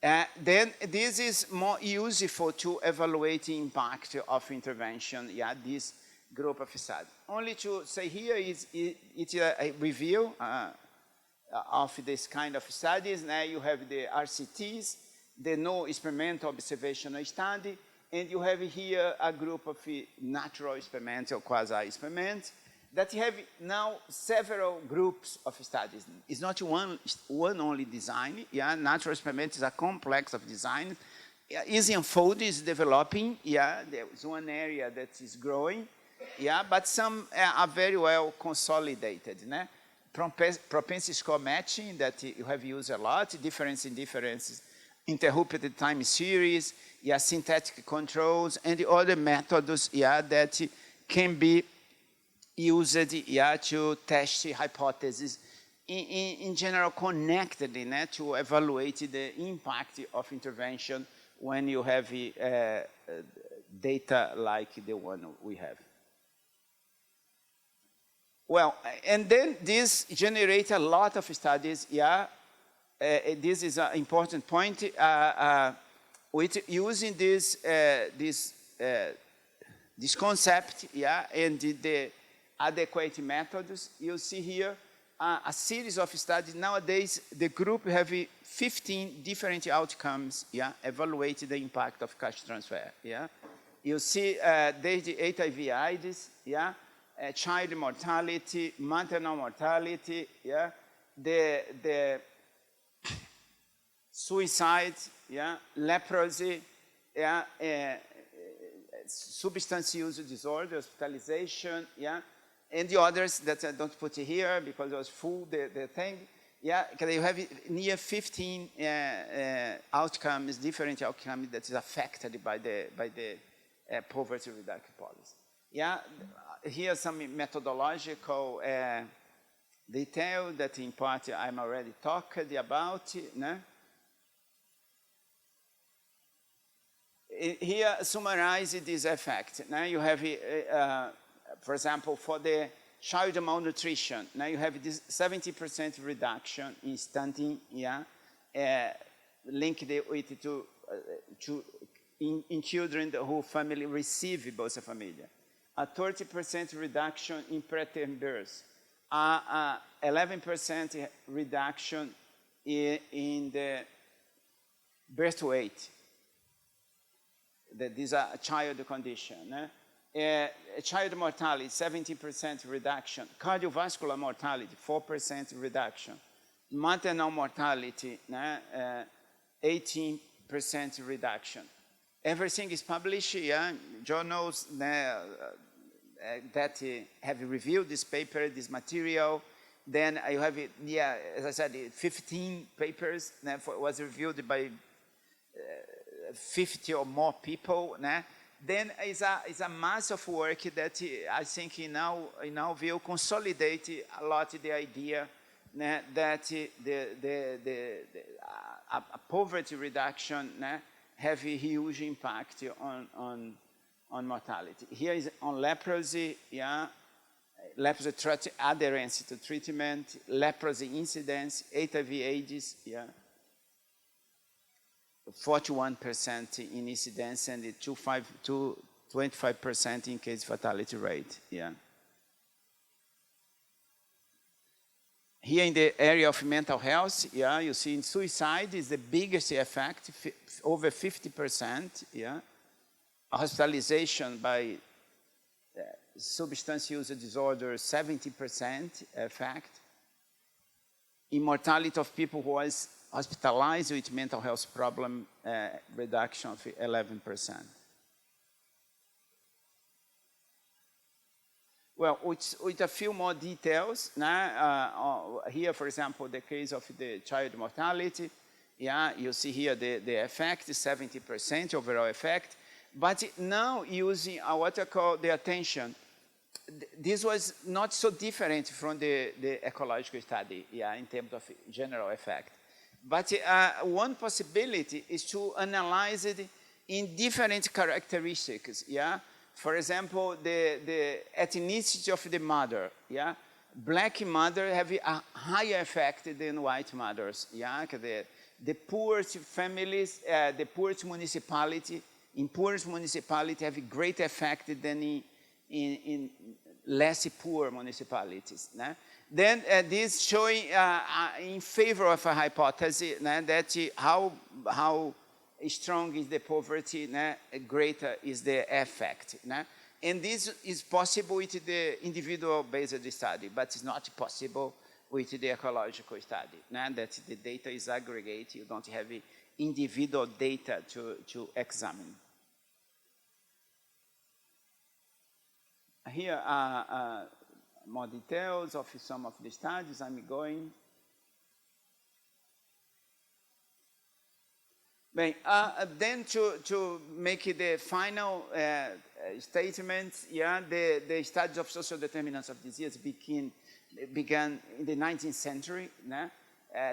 Then this is more useful to evaluate the impact of intervention, yeah, this group of studies. Only to say here is it's a review of this kind of studies. Now you have the RCTs, the no experimental observational study, and you have here a group of natural experimental quasi-experiments. that have now several groups of studies. It's not one only design. Yeah, natural experiment is a complex of design. Yeah, easy unfold is developing. Yeah, there's one area that is growing. Yeah, but some are very well consolidated. Né? Propensity score matching that you have used a lot, difference in differences, interrupted time series, yeah, synthetic controls, and the other methods, yeah, that can be used, yeah, to test hypotheses in general connected, né, to evaluate the impact of intervention when you have data like the one we have. Well, and then this generates a lot of studies, yeah. This is an important point. With using this concept, yeah, and the adequate methods, you see here a series of studies. Nowadays, the group have 15 different outcomes, yeah, evaluate the impact of cash transfer, yeah. You see the HIV/AIDS, yeah, child mortality, maternal mortality, yeah, the suicide, yeah, leprosy, yeah, substance use disorder, hospitalization, yeah, and the others that I don't put here because it was full, the thing, yeah, because you have near 15 outcomes, different outcomes that is affected by the poverty reduction policy. Yeah, here's some methodological detail that in part I'm already talked about, né? Here, summarize this effect. Now you have, for example, for the child malnutrition, now you have this 70% reduction in stunting, yeah, linked with in children who family receive Bolsa Familia. A 30% reduction in preterm birth, 11% reduction in the birth weight. That these are a child condition. Child mortality, 70% reduction. Cardiovascular mortality, 4% reduction. Maternal mortality, 18% reduction. Everything is published, yeah, journals that have reviewed this paper, this material. Then you have, yeah, as I said, 15 papers that was reviewed by 50 or more people. Né? Then it's a mass of work that I think in our view consolidate a lot the idea, né, that a poverty reduction, né, have a huge impact on mortality. Here is on leprosy, yeah, leprosy adherence to treatment, leprosy incidence, HIV/AIDS, yeah. 41% in incidence and 25% in case fatality rate. Yeah. Here in the area of mental health, yeah, you see in suicide is the biggest effect, over 50%. Yeah. Hospitalization by substance use disorder, 70% effect. Immortality of people who was hospitalized with mental health problem, reduction of 11%. Well, with a few more details, here, for example, the case of the child mortality, yeah, you see here the effect, 70% overall effect, but now using what I call the attention. This was not so different from the ecological study, yeah, in terms of general effect. But one possibility is to analyze it in different characteristics, yeah. For example, the ethnicity of the mother, yeah. Black mother have a higher effect than white mothers, yeah. The poorest families, the poorest municipality, in poorest municipality have a greater effect than in less poor municipalities. Né? Then this showing in favor of a hypothesis that how strong is the poverty, greater is the effect. And this is possible with the individual-based study, but it's not possible with the ecological study, that the data is aggregated, you don't have individual data to examine. Here are more details of some of the studies I'm going. Then to make the final statement, the studies of social determinants of disease began in the 19th century,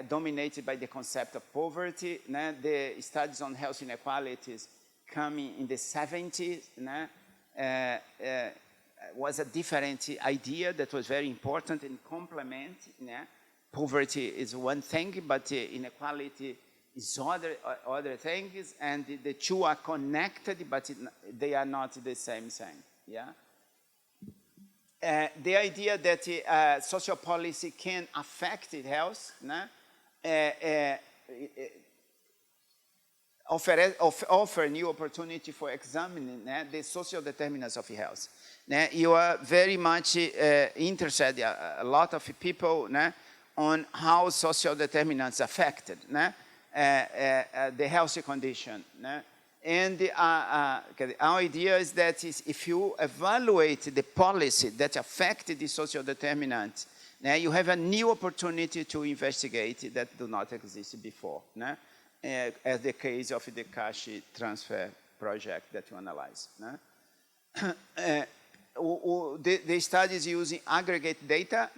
dominated by the concept of poverty. The studies on health inequalities coming in the 70s, was a different idea that was very important and complement. Poverty is one thing, but inequality is other things, and the two are connected, but they are not the same thing. The idea that social policy can affect health, offer new opportunity for examining the social determinants of health. You are very much interested, a lot of people, on how social determinants affected the healthy condition. And our idea is that if you evaluate the policy that affected the social determinants, you have a new opportunity to investigate that do not exist before, as the case of the cash transfer project that you analyze. The studies using aggregate data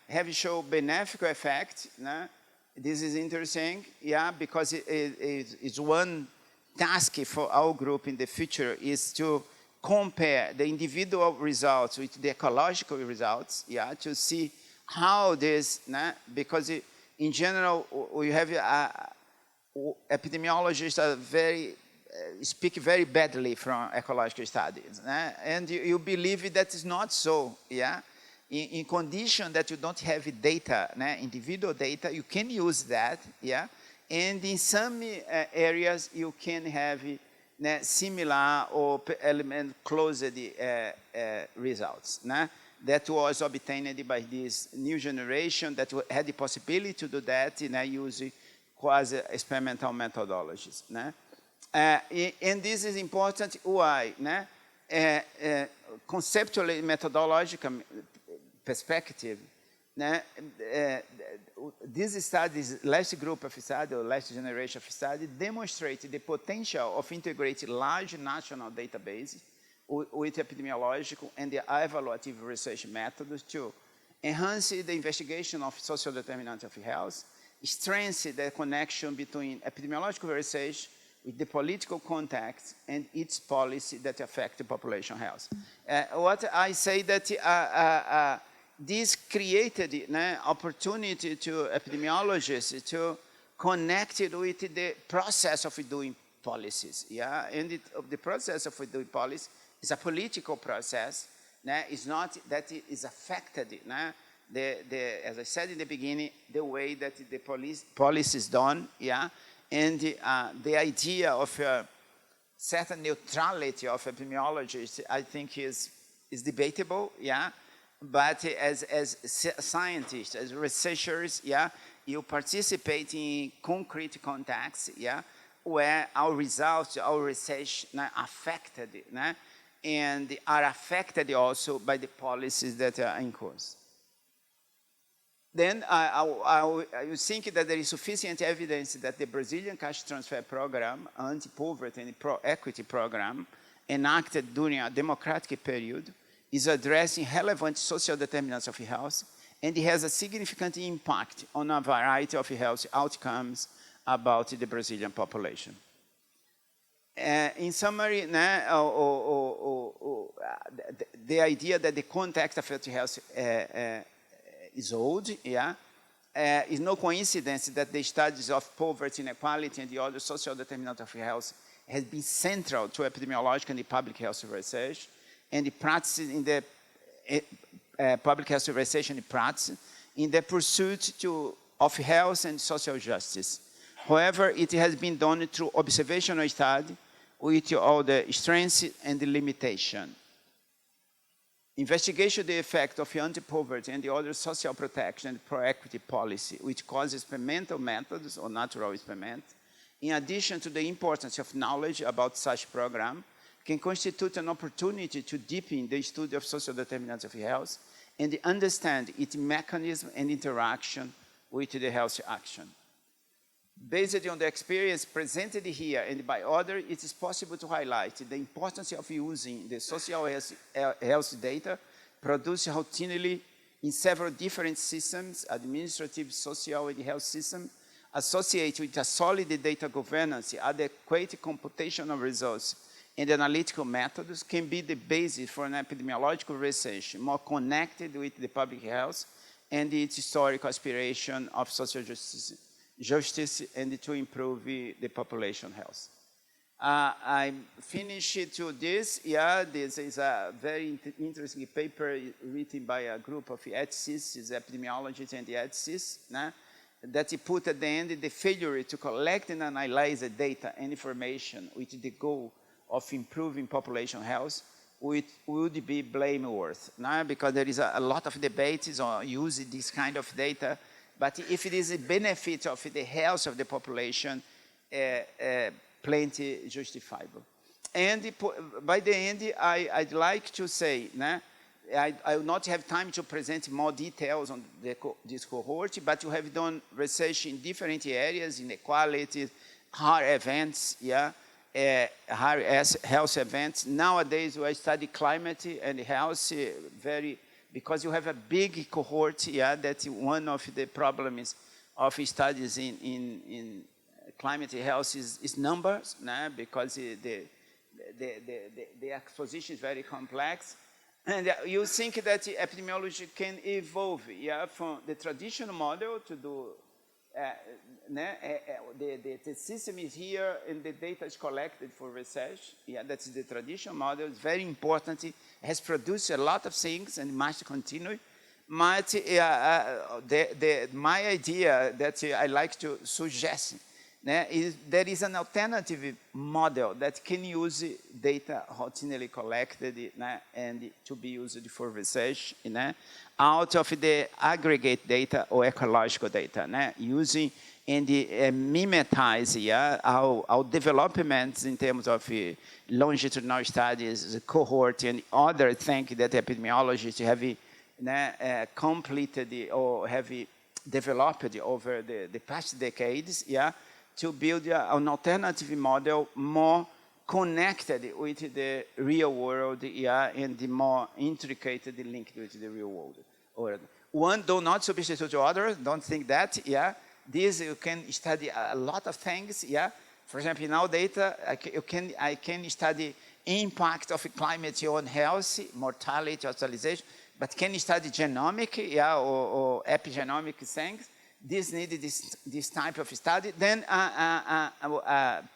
have shown beneficial effects. This is interesting, because it's one task for our group in the future is to compare the individual results with the ecological results, to see how this, because in general, we have epidemiologists are speak very badly from ecological studies, and you believe that is not so, In condition that you don't have data, individual data, you can use that, and in some areas you can have similar or element closed results. That was obtained by this new generation that had the possibility to do that using quasi-experimental methodologies. And this is important. Why? Conceptually, methodological perspective, these studies, last group of study or last generation of study, demonstrate the potential of integrating large national databases with epidemiological and the evaluative research methods to enhance the investigation of social determinants of health, strengthen the connection between epidemiological research with the political context and its policy that affect the population health. What I say that this created opportunity to epidemiologists to connect it with the process of doing policies. And the process of doing policy is a political process. It's not that it is affected. As I said in the beginning, the way that the policy is done. And the idea of certain neutrality of epidemiologists, I think, is debatable. But as scientists, as researchers, you participate in concrete contexts, where our results, our research are affected, and are affected also by the policies that are in course. Then I think that there is sufficient evidence that the Brazilian cash transfer program, anti-poverty and pro-equity program, enacted during a democratic period, is addressing relevant social determinants of health, and it has a significant impact on a variety of health outcomes about the Brazilian population. In summary, the idea that the context of health is old, is no coincidence that the studies of poverty, inequality, and the other social determinants of health has been central to epidemiological and public health research, and the practice in the public health research and practice in the pursuit of health and social justice. However, it has been done through observational study with all the strengths and the limitation. Investigation the effect of anti-poverty and the other social protection and pro-equity policy, which causes experimental methods or natural experiment, in addition to the importance of knowledge about such program, can constitute an opportunity to deepen the study of social determinants of health and understand its mechanism and interaction with the health action. Based on the experience presented here and by others, it is possible to highlight the importance of using the social health data produced routinely in several different systems, administrative, social, and health systems, associated with a solid data governance, adequate computational results, and analytical methods can be the basis for an epidemiological research more connected with the public health and its historical aspiration of social justice and to improve the population health. I finished to this. Yeah, this is a very interesting paper written by a group of ethicists, epidemiologists and ethicists, that put at the end the failure to collect and analyze the data and information with the goal of improving population health would be blameworthy, because there is a lot of debates on using this kind of data. But if it is a benefit of the health of the population, plenty justifiable. And by the end, I'd like to say, I will not have time to present more details on this cohort, but you have done research in different areas, inequality, hard events, hard health events. Nowadays, we study climate and health because you have a big cohort, that one of the problems of studies in climate health is numbers, because the exposition is very complex. And you think that epidemiology can evolve, from the traditional model to do, the system is here and the data is collected for research. That's the traditional model. It's very important. It has produced a lot of things and must continue. But my idea that I like to suggest is there is an alternative model that can use data routinely collected and to be used for research out of the aggregate data or ecological data, using and mimetize our developments in terms of longitudinal studies, the cohort, and other things that epidemiologists have completed or have developed over the past decades, to build an alternative model more connected with the real world, and the more intricately linked with the real world. One do not substitute the other, don't think that, This, you can study a lot of things, For example, in our data, I can study impact of climate on health, mortality, hospitalization, but can you study genomic, or epigenomic things? This needed this type of study. Then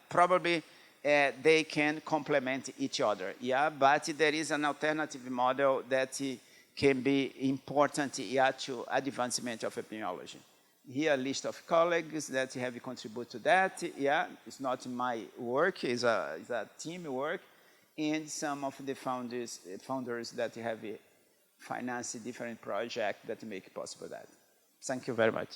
probably they can complement each other, But there is an alternative model that can be important, to advancement of epidemiology. Here a list of colleagues that have contributed to that, It's not my work, it's a team work, and some of the founders that have financed different projects that make possible that. Thank you very much.